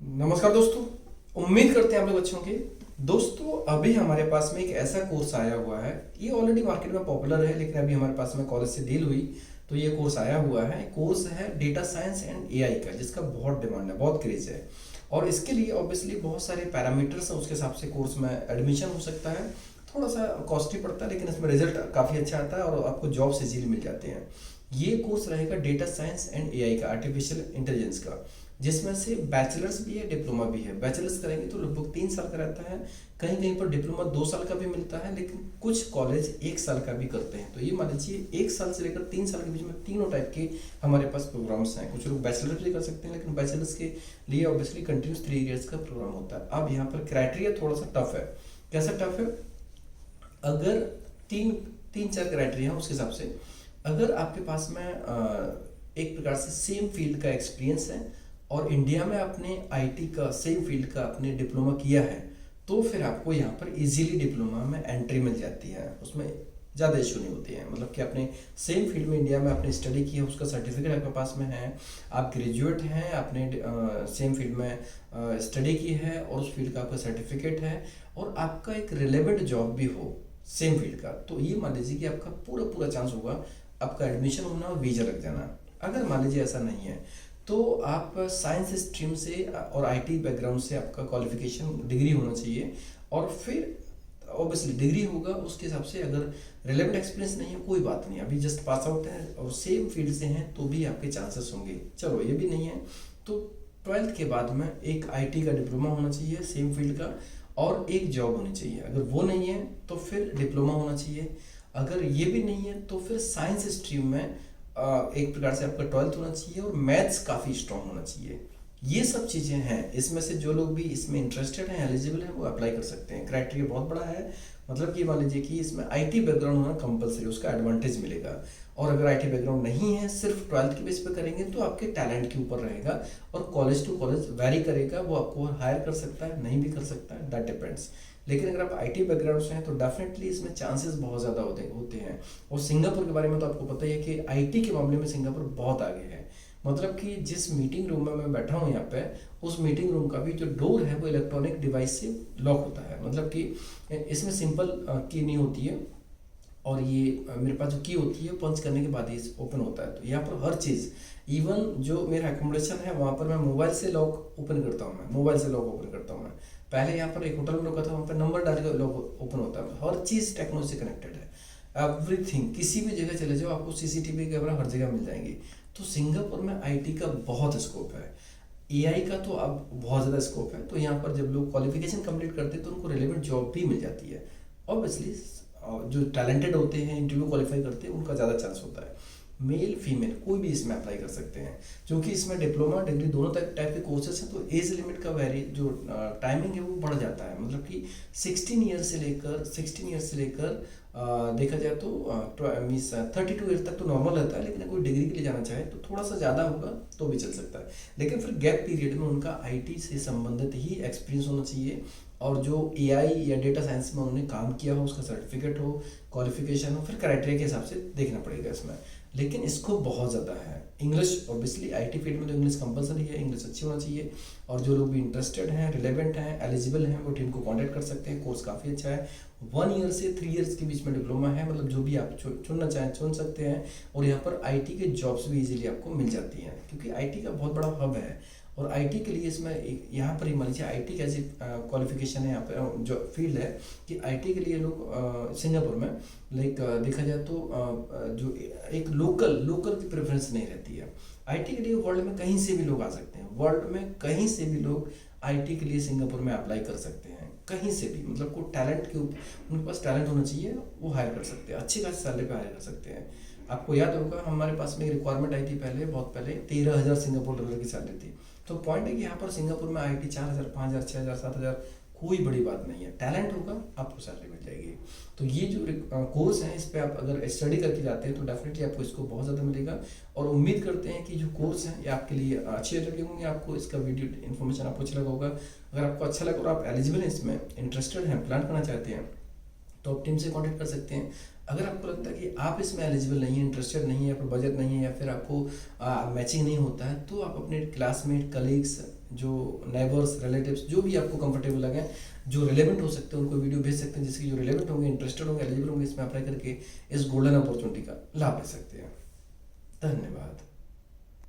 नमस्कार दोस्तों। उम्मीद करते हैं आप लोग अच्छे होंगे। दोस्तों अभी हमारे पास में एक ऐसा कोर्स आया हुआ है, ये ऑलरेडी मार्केट में पॉपुलर है, लेकिन अभी हमारे पास में कॉलेज से डील हुई तो ये कोर्स आया हुआ है। कोर्स है डेटा साइंस एंड एआई का, जिसका बहुत डिमांड है, बहुत क्रेज है। और इसके लिए ऑब्वियसली बहुत सारे पैरामीटर्स हैं, उसके हिसाब से कोर्स में एडमिशन हो सकता है। थोड़ा सा कॉस्टली पड़ता है, लेकिन इसमें रिजल्ट काफ़ी अच्छा आता है और आपको जॉब से इजीली मिल जाते हैं। ये कोर्स रहेगा डेटा साइंस एंड एआई का, आर्टिफिशियल इंटेलिजेंस का, जिसमें से बैचलर्स भी है, डिप्लोमा भी है। बैचलर्स करेंगे तो लगभग 3 साल का रहता है, कहीं कहीं पर डिप्लोमा 2 साल का भी मिलता है, लेकिन कुछ कॉलेज 1 साल का भी करते हैं। तो ये मान लीजिए 1 साल से लेकर 3 साल के बीच में तीनों टाइप के हमारे पास प्रोग्राम्स हैं। कुछ लोग बैचलर्स भी कर सकते हैं, लेकिन बैचलर्स के लिए ऑब्वियसली कंटिन्यूस 3 ईयर्स का प्रोग्राम होता है। अब यहाँ पर क्राइटेरिया थोड़ा सा टफ है। कैसा टफ है? अगर तीन तीन चार क्राइटेरिया है उसके हिसाब से, अगर आपके पास में एक प्रकार से सेम फील्ड का एक्सपीरियंस है और इंडिया में आपने आईटी का सेम फील्ड का आपने डिप्लोमा किया है, तो फिर आपको यहाँ पर इजीली डिप्लोमा में एंट्री मिल जाती है। उसमें ज़्यादा इशू नहीं होती है। मतलब कि आपने सेम फील्ड में इंडिया में आपने स्टडी की है, उसका सर्टिफिकेट आपके पास में है, आप ग्रेजुएट हैं, आपने सेम फील्ड में स्टडी की है और उस फील्ड का आपका सर्टिफिकेट है, और आपका एक रिलेवेंट जॉब भी हो सेम फील्ड का, तो ये मान लीजिए कि आपका पूरा पूरा चांस होगा आपका एडमिशन होना और वीजा लग जाना। अगर मान लीजिए ऐसा नहीं है, तो आप साइंस स्ट्रीम से और आईटी बैकग्राउंड से आपका क्वालिफिकेशन डिग्री होना चाहिए, और फिर ऑब्वियसली डिग्री होगा उसके हिसाब से। अगर रिलेवेंट एक्सपीरियंस नहीं है कोई बात नहीं, अभी जस्ट पास आउट है और सेम फील्ड से हैं तो भी आपके चांसेस होंगे। चलो ये भी नहीं है तो 12th के बाद में एक आईटी का डिप्लोमा होना चाहिए सेम फील्ड का, और एक जॉब होनी चाहिए। अगर वो नहीं है तो फिर डिप्लोमा होना चाहिए। अगर ये भी नहीं है तो फिर साइंस स्ट्रीम में एक प्रकार से आपका 12th होना चाहिए और मैथ्स काफ़ी स्ट्रांग होना चाहिए। ये सब चीज़ें हैं। इसमें से जो लोग भी इसमें इंटरेस्टेड हैं, एलिजिबल हैं, वो अप्लाई कर सकते हैं। क्राइटेरिया बहुत बड़ा है। मतलब कि मान लीजिए कि इसमें आईटी बैकग्राउंड होना कंपलसरी, उसका एडवांटेज मिलेगा। और अगर आईटी बैकग्राउंड नहीं है, सिर्फ 12th के बेस पे करेंगे, तो आपके टैलेंट के ऊपर रहेगा और कॉलेज टू कॉलेज वेरी करेगा। वो आपको हायर कर सकता है, नहीं भी कर सकता है, दैट डिपेंड्स। लेकिन अगर आप आईटी बैकग्राउंड से हैं तो डेफिनेटली इसमें चांसेस बहुत ज़्यादा होते हैं। और सिंगापुर के बारे में तो आपको पता ही है कि आईटी के मामले में सिंगापुर बहुत आगे है। मतलब कि जिस मीटिंग रूम में मैं बैठा हूँ यहाँ पे, उस मीटिंग रूम का भी जो डोर है वो इलेक्ट्रॉनिक डिवाइस से लॉक होता है। मतलब कि इसमें सिंपल की नहीं होती है, और ये मेरे पास जो की होती है पंच करने के बाद ही ओपन होता है। तो यहाँ पर हर चीज़, इवन जो मेरा एकोमोडेशन है वहाँ पर मैं मोबाइल से लॉक ओपन करता हूँ, मैं मोबाइल से लॉक ओपन करता हूँ। मैं पहले यहाँ पर एक होटल में रुका था, वहाँ पर नंबर डाल के लॉक ओपन होता है। हर चीज़ टेक्नोलॉजी से कनेक्टेड है। एवरीथिंग, किसी भी जगह चले जाओ आपको सीसीटीवी कैमरा हर जगह मिल जाएंगी। तो सिंगापुर में आईटी का बहुत स्कोप है, एआई का तो अब बहुत ज़्यादा स्कोप है। तो यहाँ पर जब लोग क्वालिफिकेशन कंप्लीट करते हैं तो उनको रिलेवेंट जॉब भी मिल जाती है। ऑब्वियसली जो टैलेंटेड होते हैं, इंटरव्यू क्वालिफाई करते हैं, उनका ज़्यादा चांस होता है। मेल फीमेल कोई भी इसमें अप्लाई कर सकते हैं, क्योंकि इसमें डिप्लोमा डिग्री दोनों टाइप के कोर्सेज हैं। तो एज लिमिट का वेरी जो टाइमिंग है वो बढ़ जाता है। मतलब कि 16 ईयर से लेकर देखा जाए तो मीन्स 32 ईयर तक तो नॉर्मल रहता है। लेकिन कोई डिग्री के लिए जाना चाहे तो थोड़ा सा ज़्यादा होगा तो भी चल सकता है। लेकिन फिर गैप पीरियड में उनका आईटी से संबंधित ही एक्सपीरियंस होना चाहिए, और जो एआई या डेटा साइंस में उन्होंने काम किया हो, उसका सर्टिफिकेट हो, क्वालिफिकेशन हो, फिर क्राइटेरिया के हिसाब से देखना पड़ेगा इसमें। लेकिन इसको बहुत ज़्यादा है। इंग्लिश ऑब्वियसली आईटी फील्ड में तो इंग्लिश कंपलसरी है, इंग्लिश अच्छी होना चाहिए। और जो लोग भी इंटरेस्टेड हैं, रिलेवेंट हैं, एलिजिबल हैं, वो टीम को कांटेक्ट कर सकते हैं। कोर्स काफ़ी अच्छा है। 1 ईयर से 3 ईयर्स के बीच में डिप्लोमा है। मतलब जो भी आप चुनना चाहें चुन सकते हैं। और यहाँ पर आईटी के जॉब्स भी इजीली आपको मिल जाती हैं, क्योंकि आईटी का बहुत बड़ा हब है। और आईटी के लिए इसमें यहाँ पर ही मान लीजिए आईटी कैसी क्वालिफिकेशन है यहाँ पर जो फील्ड है, कि आईटी के लिए लोग सिंगापुर में लाइक देखा जाए तो जो एक लोकल की प्रेफरेंस नहीं रहती है। आईटी के लिए वर्ल्ड में कहीं से भी लोग आ सकते हैं। वर्ल्ड में कहीं से भी लोग आईटी के लिए सिंगापुर में अप्लाई कर सकते हैं, कहीं से भी। मतलब को टैलेंट के उनके पास टैलेंट होना चाहिए, वो हायर कर सकते हैं, अच्छी खासी सैलरी पे हायर कर सकते हैं। आपको याद होगा हमारे पास में एक रिक्वायरमेंट आई थी पहले, बहुत पहले 13,000 सिंगापुर डॉलर की सैलरी थी। तो पॉइंट है कि यहाँ पर सिंगापुर में आईटी 4,000, 5,000, 6,000, 7,000 कोई बड़ी बात नहीं है। टैलेंट होगा आपको सैलरी मिल जाएगी। तो ये जो कोर्स है इस पर आप अगर स्टडी करके जाते हैं तो डेफिनेटली आपको इसको बहुत ज़्यादा मिलेगा। और उम्मीद करते हैं कि जो कोर्स है ये आपके लिए अच्छे लगे होंगे। आपको इसका वीडियो इन्फॉर्मेशन आपको अच्छा लगा होगा। अगर आपको अच्छा लगा और आप एलिजिबल हैं, इसमें इंटरेस्टेड हैं, प्लान करना चाहते हैं, तो आप टीम से कांटेक्ट कर सकते हैं। अगर आपको लगता है कि आप इसमें एलिजिबल नहीं है, इंटरेस्टेड नहीं है, या फिर बजट नहीं है, या फिर आपको मैचिंग नहीं होता है, तो आप अपने क्लासमेट, कलीग्स, जो नेबर्स, रिलेटिव्स, जो भी आपको कंफर्टेबल लगे, जो रिलेवेंट हो सकते हैं, उनको वीडियो भेज सकते हैं, जिसके जो रिलेवेंट होंगे, इंटरेस्टेड होंगे, एलिजिबल होंगे, इसमें अप्लाई करके इस गोल्डन अपॉर्चुनिटी का लाभ ले सकते हैं। धन्यवाद।